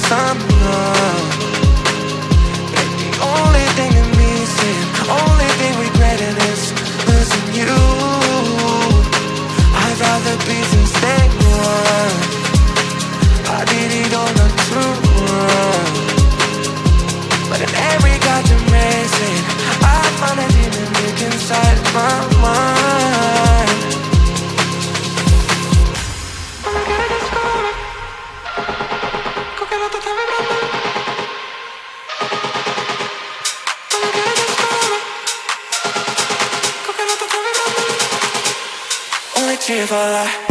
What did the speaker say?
some love. But the only thing that missing, only thing regretting is losing you. I'd rather be since day one. I did it on the true run. But in every goddamn racing, I find a demon deep inside my mind. I'ma get it this morning. Cooking up the time and I'ma get it this morning. Cooking up the time and only cheer for life.